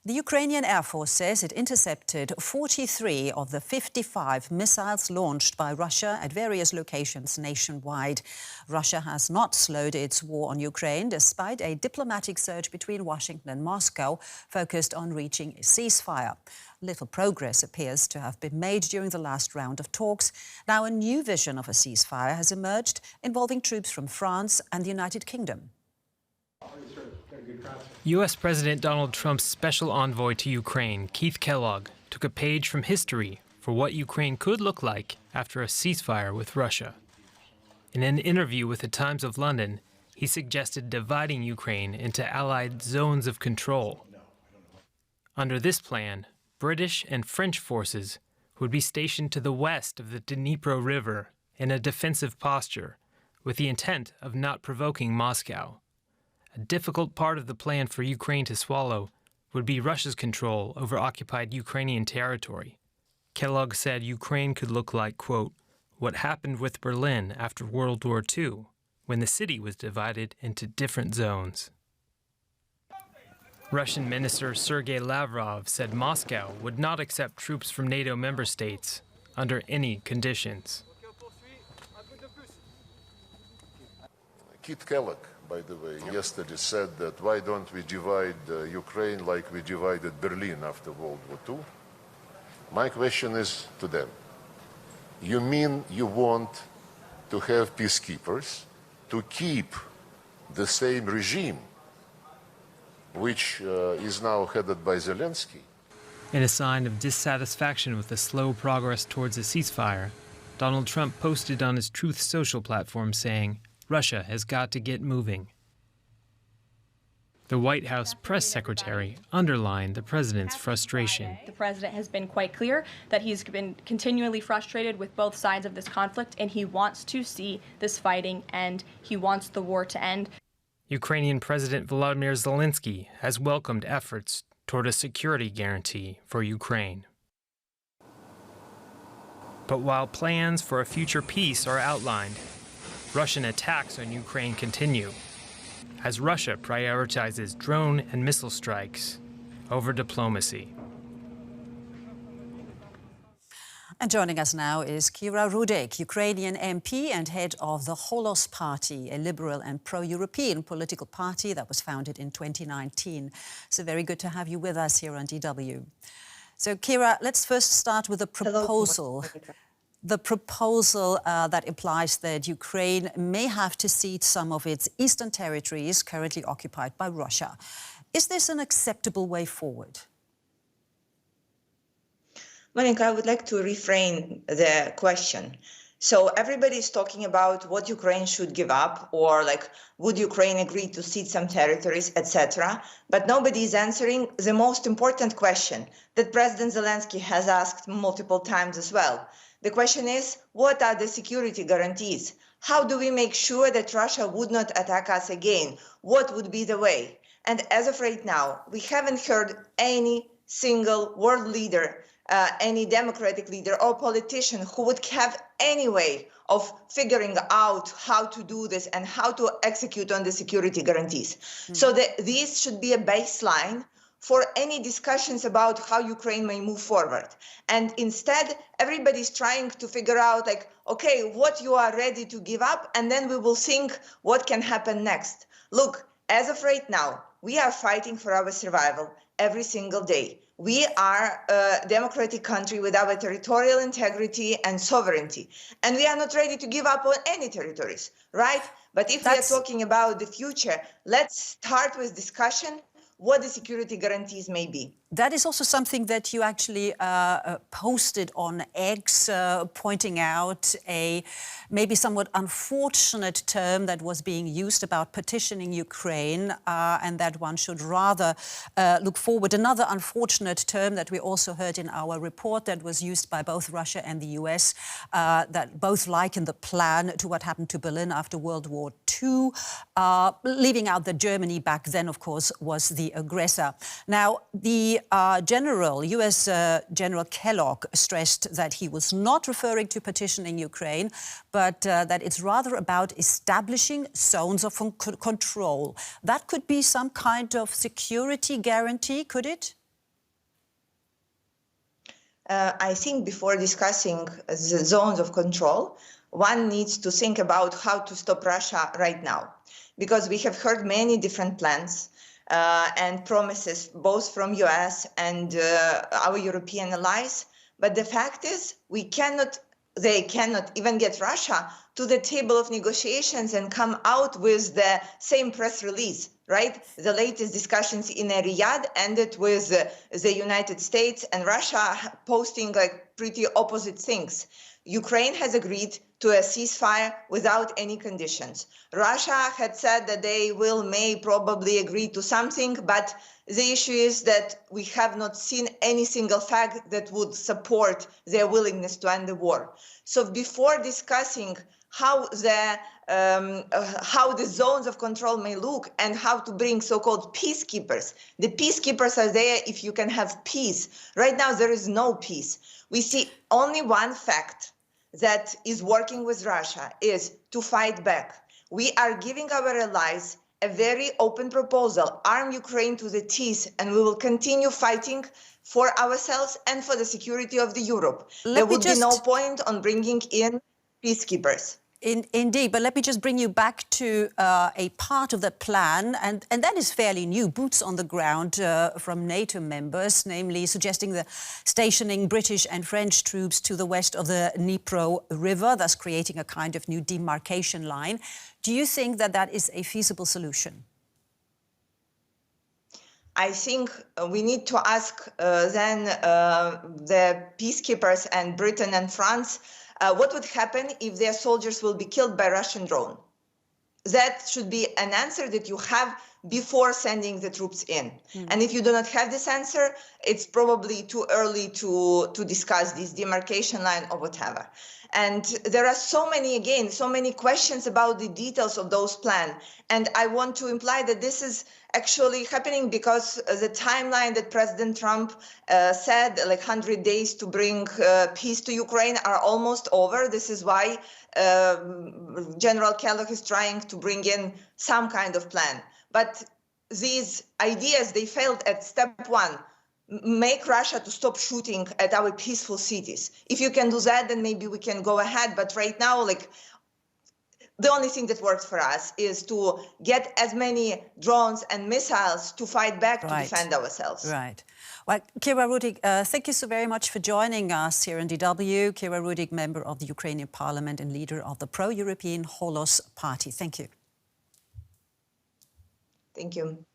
The Ukrainian Airforce says it intercepted 43 of the 55 missiles launched by Russia at various locations nationwide. Russia has not slowed its war on Ukraine, despite a diplomatic surge between Washington and Moscow focused on reaching a ceasefire. Little progress appears to have been made during the last round of talks. Now a new vision of a ceasefire has emerged, involving troops from France and the United Kingdom. U.S. President Donald Trump's special envoy to Ukraine, Keith Kellogg, took a page from history for what Ukraine could look like after a ceasefire with Russia. In an interview with the Times of London, he suggested dividing Ukraine into allied zones of control. Under this plan, British and French forces would be stationed to the west of the Dnipro River in a defensive posture, with the intent of not provoking Moscow. A difficult part of the plan for Ukraine to swallow would be Russia's control over occupied Ukrainian territory. Kellogg said Ukraine could look like, quote, what happened with Berlin after World War II, when the city was divided into different zones. Russian Minister Sergei Lavrov said Moscow would not accept troops from NATO member states under any conditions. Keith Kellogg, by the way, yesterday said that why don't we divide Ukraine like we divided Berlin after World War II? My question is to them. You mean you want to have peacekeepers to keep the same regime which is now headed by Zelensky? In a sign of dissatisfaction with the slow progress towards a ceasefire, Donald Trump posted on his Truth Social platform saying, Russia has got to get moving. The White House press secretary underlined the president's frustration. The president has been quite clear that he's been continually frustrated with both sides of this conflict, and he wants to see this fighting end. He wants the war to end. Ukrainian President Vladimir Zelensky has welcomed efforts toward a security guarantee for Ukraine. But while plans for a future peace are outlined, Russian attacks on Ukraine continue, as Russia prioritizes drone and missile strikes over diplomacy. And joining us now is Rudik, Ukrainian MP and head of the Holos party, a liberal and pro-European political party that was founded in 2019. So very good to have you with us here on DW. So Kira, let's first start with a proposal. The proposal that implies that Ukraine may have to cede some of its eastern territories currently occupied by Russia. Is this an acceptable way forward? Monica, I would like to reframe the question. So everybody is talking about what Ukraine should give up, or like, would Ukraine agree to cede some territories, etc. But nobody is answering the most important question that President Zelensky has asked multiple times as well. The question is, what are the security guarantees? How do we make sure that Russia would not attack us again? What would be the way? And as of right now, we haven't heard any single world leader, any democratic leader or politician who would have any way of figuring out how to do this and how to execute on the security guarantees. So this should be a baseline for any discussions about how Ukraine may move forward. And instead, everybody's trying to figure out, like, okay, what you are ready to give up, and then we will think what can happen next. Look, as of right now, we are fighting for our survival every single day. We are a democratic country with our territorial integrity and sovereignty, and we are not ready to give up on any territories, right? But if we are talking about the future, let's start with discussion what the security guarantees may be. That is also something that you actually posted on X, pointing out a maybe somewhat unfortunate term that was being used about petitioning Ukraine, and that one should rather look forward. Another unfortunate term that we also heard in our report that was used by both Russia and the US, that both liken the plan to what happened to Berlin after World War II, leaving out that Germany back then, of course, was the aggressor. Now, the US General Kellogg stressed that he was not referring to petitioning Ukraine, but that it's rather about establishing zones of control. That could be some kind of security guarantee, could it? I think before discussing the zones of control, one needs to think about how to stop Russia right now, because we have heard many different plans and promises, both from US and our European allies. But the fact is, they cannot even get Russia to the table of negotiations and come out with the same press release, right? The latest discussions in Riyadh ended with the United States and Russia posting like pretty opposite things. Ukraine has agreed to a ceasefire without any conditions. Russia had said that they may probably agree to something, but the issue is that we have not seen any single fact that would support their willingness to end the war. So before discussing how the zones of control may look and how to bring so-called peacekeepers. The peacekeepers are there if you can have peace. Right now, there is no peace. We see only one fact that is working with Russia is to fight back. We are giving our allies a very open proposal, arm Ukraine to the teeth, and we will continue fighting for ourselves and for the security of the Europe. There would be no point on bringing in peacekeepers. Indeed, but let me just bring you back to a part of the plan, and that is fairly new, boots on the ground from NATO members, namely suggesting the stationing British and French troops to the west of the Dnipro River, thus creating a kind of new demarcation line. Do you think that that is a feasible solution? I think we need to ask then the peacekeepers and Britain and France what would happen if their soldiers will be killed by Russian drone? That should be an answer that you have before sending the troops in. And if you do not have this answer, it's probably too early to discuss this demarcation line or whatever. And there are so many questions about the details of those plans. And I want to imply that this is actually happening because the timeline that President Trump said, like 100 days to bring peace to Ukraine, are almost over. This is why General Kellogg is trying to bring in some kind of plan. But these ideas, they failed at step one. Make Russia to stop shooting at our peaceful cities. If you can do that, then maybe we can go ahead. But right now, the only thing that works for us is to get as many drones and missiles to fight back, to defend ourselves. Right. Well, Kira Rudik, thank you so very much for joining us here in DW. Kira Rudik, member of the Ukrainian Parliament and leader of the pro-European Holos party. Thank you. Thank you.